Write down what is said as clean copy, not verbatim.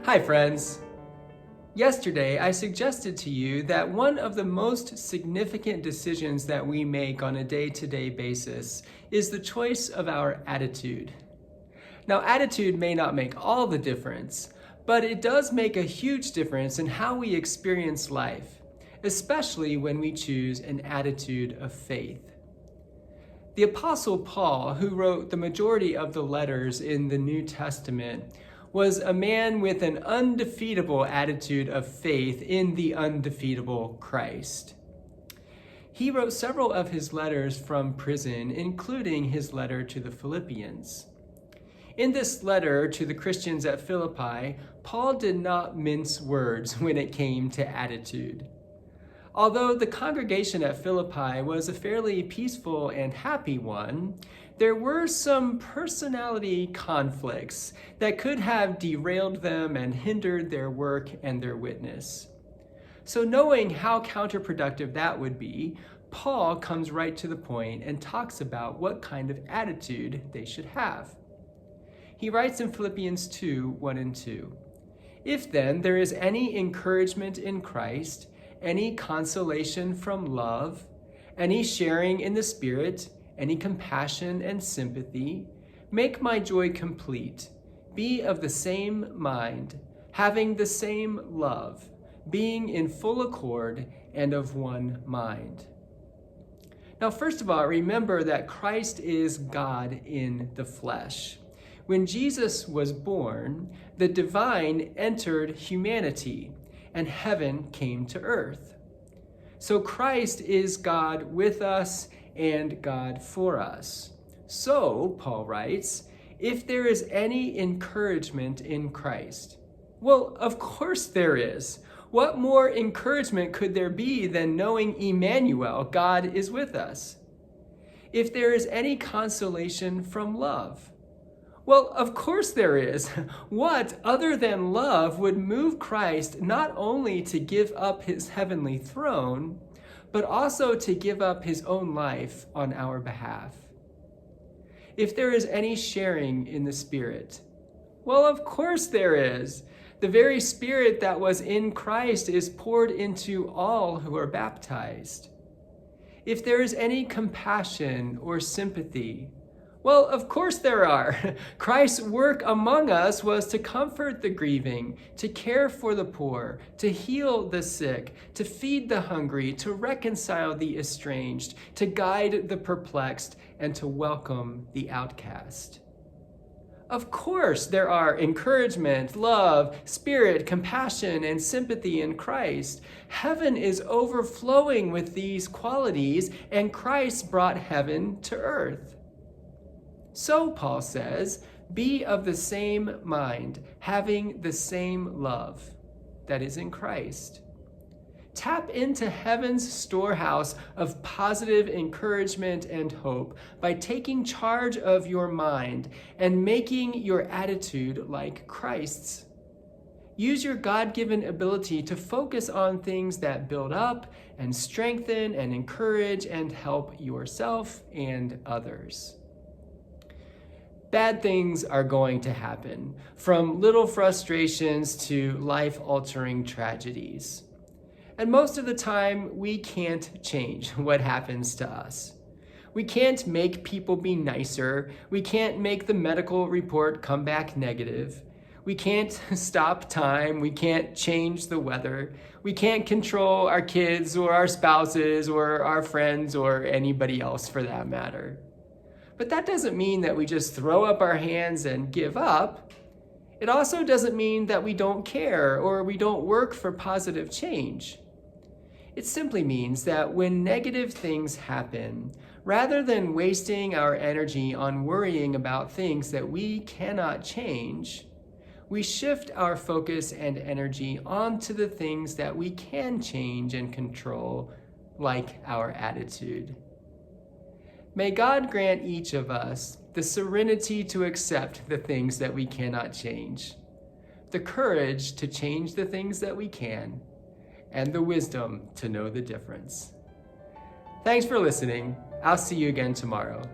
Hi friends! Yesterday I suggested to you that one of the most significant decisions that we make on a day-to-day basis is the choice of our attitude. Now, attitude may not make all the difference, but it does make a huge difference in how we experience life, especially when we choose an attitude of faith. The Apostle Paul, who wrote the majority of the letters in the New Testament, was a man with an undefeatable attitude of faith in the undefeatable Christ. He wrote several of his letters from prison, including his letter to the Philippians. In this letter to the Christians at Philippi, Paul did not mince words when it came to attitude. Although the congregation at Philippi was a fairly peaceful and happy one, there were some personality conflicts that could have derailed them and hindered their work and their witness. So knowing how counterproductive that would be, Paul comes right to the point and talks about what kind of attitude they should have. He writes in Philippians 2:1 and 2, "If then there is any encouragement in Christ, any consolation from love, any sharing in the Spirit, any compassion and sympathy, make my joy complete. Be of the same mind, having the same love, being in full accord and of one mind." Now, first of all, remember that Christ is God in the flesh. When Jesus was born, the divine entered humanity, and heaven came to earth. So Christ is God with us and God for us. So, Paul writes, if there is any encouragement in Christ. Well, of course there is. What more encouragement could there be than knowing Emmanuel, God is with us? If there is any consolation from love. Well, of course there is. What other than love would move Christ not only to give up his heavenly throne, but also to give up his own life on our behalf? If there is any sharing in the Spirit, well, of course there is. The very Spirit that was in Christ is poured into all who are baptized. If there is any compassion or sympathy, well, of course there are. Christ's work among us was to comfort the grieving, to care for the poor, to heal the sick, to feed the hungry, to reconcile the estranged, to guide the perplexed, and to welcome the outcast. Of course there are encouragement, love, spirit, compassion, and sympathy in Christ. Heaven is overflowing with these qualities, and Christ brought heaven to earth. So, Paul says, be of the same mind, having the same love that is in Christ. Tap into heaven's storehouse of positive encouragement and hope by taking charge of your mind and making your attitude like Christ's. Use your God-given ability to focus on things that build up and strengthen and encourage and help yourself and others. Bad things are going to happen, from little frustrations to life-altering tragedies. And most of the time, we can't change what happens to us. We can't make people be nicer. We can't make the medical report come back negative. We can't stop time. We can't change the weather. We can't control our kids or our spouses or our friends or anybody else for that matter. But that doesn't mean that we just throw up our hands and give up. It also doesn't mean that we don't care or we don't work for positive change. It simply means that when negative things happen, rather than wasting our energy on worrying about things that we cannot change, we shift our focus and energy onto the things that we can change and control, like our attitude. May God grant each of us the serenity to accept the things that we cannot change, the courage to change the things that we can, and the wisdom to know the difference. Thanks for listening. I'll see you again tomorrow.